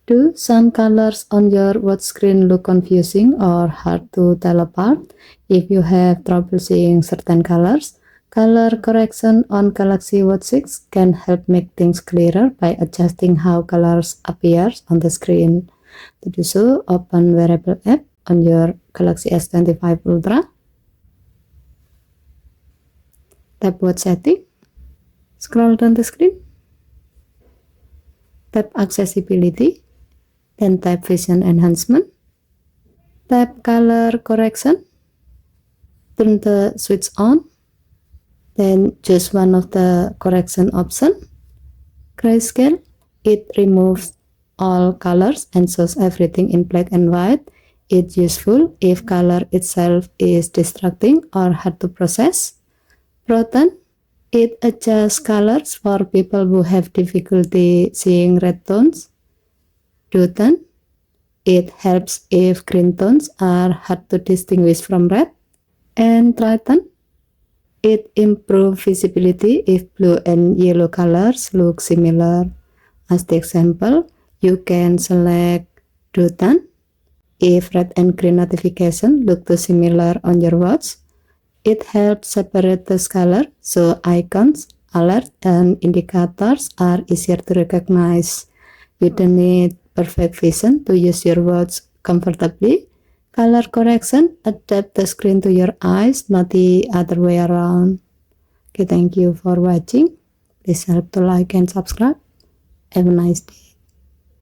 Do some colors on your watch screen look confusing or hard to tell apart? If you have trouble seeing certain colors, color correction on Galaxy Watch 6 can help make things clearer by adjusting how colors appear on the screen. To do so, open Wearable app on your Galaxy S25 Ultra. Tap Watch Setting. Scroll down the screen. Tap Accessibility. Then tap Vision Enhancement. Tap Color Correction. Turn the switch on. Then choose one of the correction options. Grayscale. It removes all colors and shows everything in black and white. It's useful if color itself is distracting or hard to process. Proton. It adjusts colors for people who have difficulty seeing red tones. Duotone. It helps if green tones are hard to distinguish from red. And Triton. It improves visibility if blue and yellow colors look similar. As the example, you can select Duotone if red and green notifications look too similar on your watch. It helps separate those colors so icons, alerts, and indicators are easier to recognize. You don't need perfect vision to use your watch comfortably. Color correction adapt the screen to your eyes, not the other way around. Okay, thank you for watching. Please help to like and subscribe. Have a nice day.